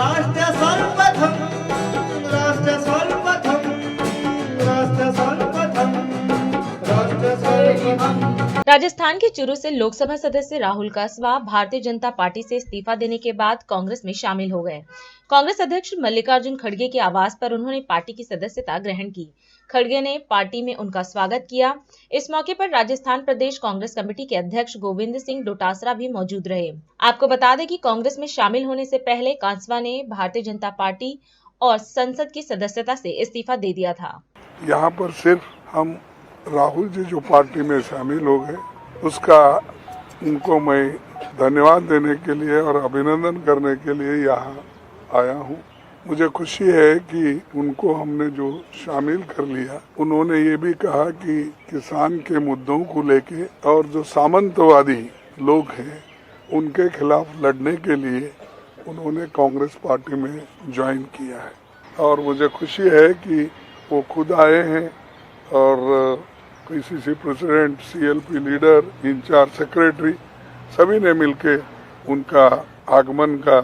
राष्ट्र सर्वप्रथम राष्ट्र सर्वप्रथम राष्ट्र सर्वप्रथम राष्ट्र सर्वप्रथम। राजस्थान के चूरू से लोकसभा सदस्य राहुल कासवा भारतीय जनता पार्टी से इस्तीफा देने के बाद कांग्रेस में शामिल हो गए। कांग्रेस अध्यक्ष मल्लिकार्जुन खड़गे के आवास पर उन्होंने पार्टी की सदस्यता ग्रहण की। खड़गे ने पार्टी में उनका स्वागत किया। इस मौके पर राजस्थान प्रदेश कांग्रेस कमेटी के अध्यक्ष गोविंद सिंह डोटासरा भी मौजूद रहे। आपको बता दें कि कांग्रेस में शामिल होने से पहले कासवा ने भारतीय जनता पार्टी और संसद की सदस्यता से इस्तीफा दे दिया था। यहाँ पर सिर्फ हम राहुल जी जो पार्टी में शामिल हो गए उसका उनको मैं धन्यवाद देने के लिए और अभिनंदन करने के लिए यहाँ आया हूँ। मुझे खुशी है कि उनको हमने जो शामिल कर लिया। उन्होंने ये भी कहा कि किसान के मुद्दों को लेके और जो सामंतवादी लोग हैं उनके खिलाफ लड़ने के लिए उन्होंने कांग्रेस पार्टी में ज्वाइन किया है। और मुझे खुशी है कि वो खुद आए हैं और PCC president, CLP leader, incharge secretary सभी ने मिलके उनका आगमन का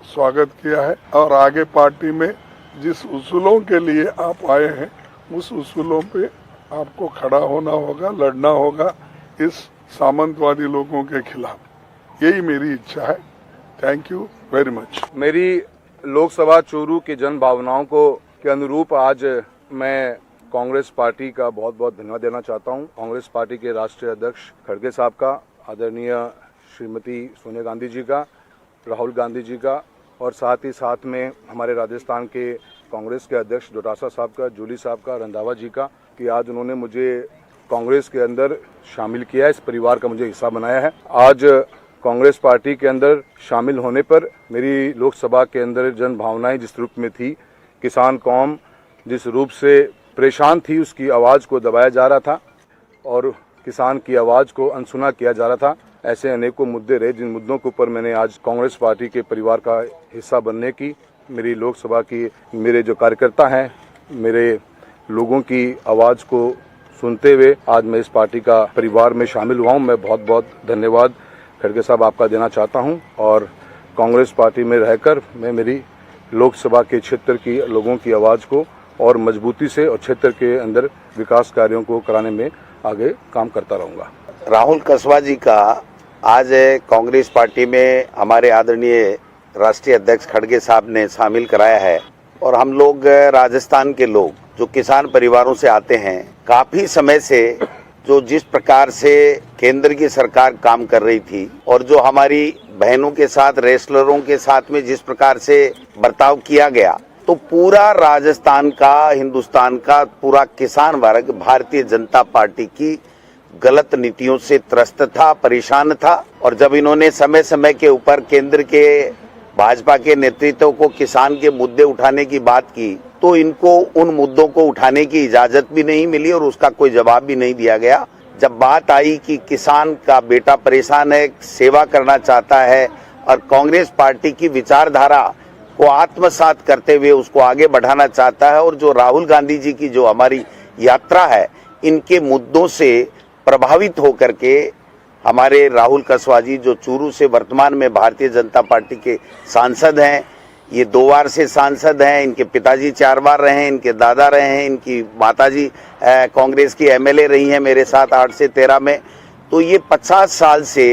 स्वागत किया है। और आगे पार्टी में जिस उसूलों के लिए आप आए हैं उस उसूलों पे आपको खड़ा होना होगा, लड़ना होगा इस सामंतवादी लोगों के खिलाफ। यही मेरी इच्छा है। Thank you very much. मेरी लोकसभा चूरू की जन भावनाओं को के अनुरूप आज मैं कांग्रेस पार्टी का बहुत बहुत धन्यवाद देना चाहता हूं। कांग्रेस पार्टी के राष्ट्रीय अध्यक्ष खड़गे साहब का, आदरणीय श्रीमती सोनिया गांधी जी का, राहुल गांधी जी का और साथ ही साथ में हमारे राजस्थान के कांग्रेस के अध्यक्ष डोटासरा साहब का, जूली साहब का, रंधावा जी का कि आज उन्होंने मुझे कांग्रेस के अंदर शामिल किया है, इस परिवार का मुझे हिस्सा बनाया है। आज कांग्रेस पार्टी के अंदर शामिल होने पर मेरी लोकसभा के अंदर जन भावनाएं जिस रूप में थी, किसान कौम जिस रूप से परेशान थी उसकी आवाज़ को दबाया जा रहा था और किसान की आवाज़ को अनसुना किया जा रहा था। ऐसे अनेकों मुद्दे रहे जिन मुद्दों के ऊपर मैंने आज कांग्रेस पार्टी के परिवार का हिस्सा बनने की, मेरी लोकसभा की मेरे जो कार्यकर्ता हैं, मेरे लोगों की आवाज़ को सुनते हुए आज मैं इस पार्टी का परिवार में शामिल हुआ हूँ। मैं बहुत बहुत धन्यवाद खड़गे साहब आपका देना चाहता हूँ और कांग्रेस पार्टी में रहकर मैं मेरी लोकसभा के क्षेत्र की लोगों की आवाज़ को और मजबूती से और क्षेत्र के अंदर विकास कार्यों को कराने में आगे काम करता रहूंगा। राहुल कासवा जी का आज कांग्रेस पार्टी में हमारे आदरणीय राष्ट्रीय अध्यक्ष खड़गे साहब ने शामिल कराया है और हम लोग राजस्थान के लोग जो किसान परिवारों से आते हैं, काफी समय से जो जिस प्रकार से केंद्र की सरकार काम कर रही थी और जो हमारी बहनों के साथ, रेसलरों के साथ में जिस प्रकार से बर्ताव किया गया, तो पूरा राजस्थान का, हिंदुस्तान का पूरा किसान वर्ग भारतीय जनता पार्टी की गलत नीतियों से त्रस्त था, परेशान था। और जब इन्होंने समय समय के ऊपर केंद्र के भाजपा के नेतृत्व को किसान के मुद्दे उठाने की बात की, तो इनको उन मुद्दों को उठाने की इजाजत भी नहीं मिली और उसका कोई जवाब भी नहीं दिया गया। जब बात आई कि किसान का बेटा परेशान है, सेवा करना चाहता है और कांग्रेस पार्टी की विचारधारा को आत्मसात करते हुए उसको आगे बढ़ाना चाहता है और जो राहुल गांधी जी की जो हमारी यात्रा है, इनके मुद्दों से प्रभावित होकर के हमारे राहुल कासवा जी जो चूरू से वर्तमान में भारतीय जनता पार्टी के सांसद हैं, ये 2 बार से सांसद हैं, इनके पिताजी 4 बार रहे हैं, इनके दादा रहे हैं, इनकी माताजी कांग्रेस की एमएलए रही हैं मेरे साथ 8 से 13 में। तो ये 50 साल से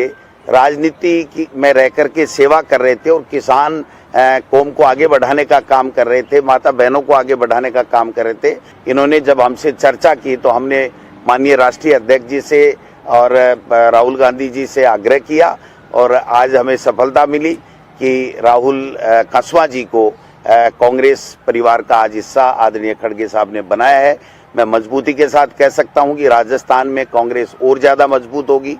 राजनीति में रह करके सेवा कर रहे थे और किसान कौम को आगे बढ़ाने का काम कर रहे थे, माता बहनों को आगे बढ़ाने का काम कर रहे थे। इन्होंने जब हमसे चर्चा की तो हमने माननीय राष्ट्रीय अध्यक्ष जी से और राहुल गांधी जी से आग्रह किया और आज हमें सफलता मिली कि राहुल कासवा जी को कांग्रेस परिवार का आज हिस्सा आदरणीय खड़गे साहब ने बनाया है। मैं मजबूती के साथ कह सकता हूं कि राजस्थान में कांग्रेस और ज्यादा मजबूत होगी।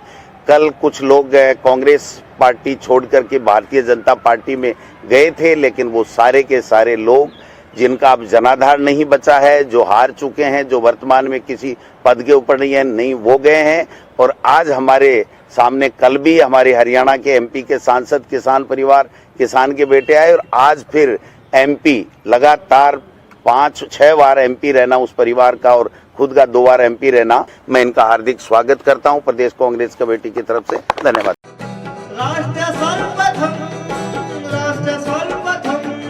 कल कुछ लोग कांग्रेस पार्टी छोड़ करके भारतीय जनता पार्टी में गए थे, लेकिन वो सारे के सारे लोग जिनका अब जनाधार नहीं बचा है, जो हार चुके हैं, जो वर्तमान में किसी पद के ऊपर नहीं वो गए हैं। और आज हमारे सामने कल भी हमारे हरियाणा के एमपी के सांसद किसान परिवार, किसान के बेटे आए और आज फिर एमपी लगातार 5-6 बार एमपी रहना उस परिवार का और खुद का 2 बार एमपी रहना, मैं इनका हार्दिक स्वागत करता हूं प्रदेश कांग्रेस कमेटी की तरफ से। धन्यवाद। राष्ट्र सर्वप्रथम राष्ट्र सर्वप्रथम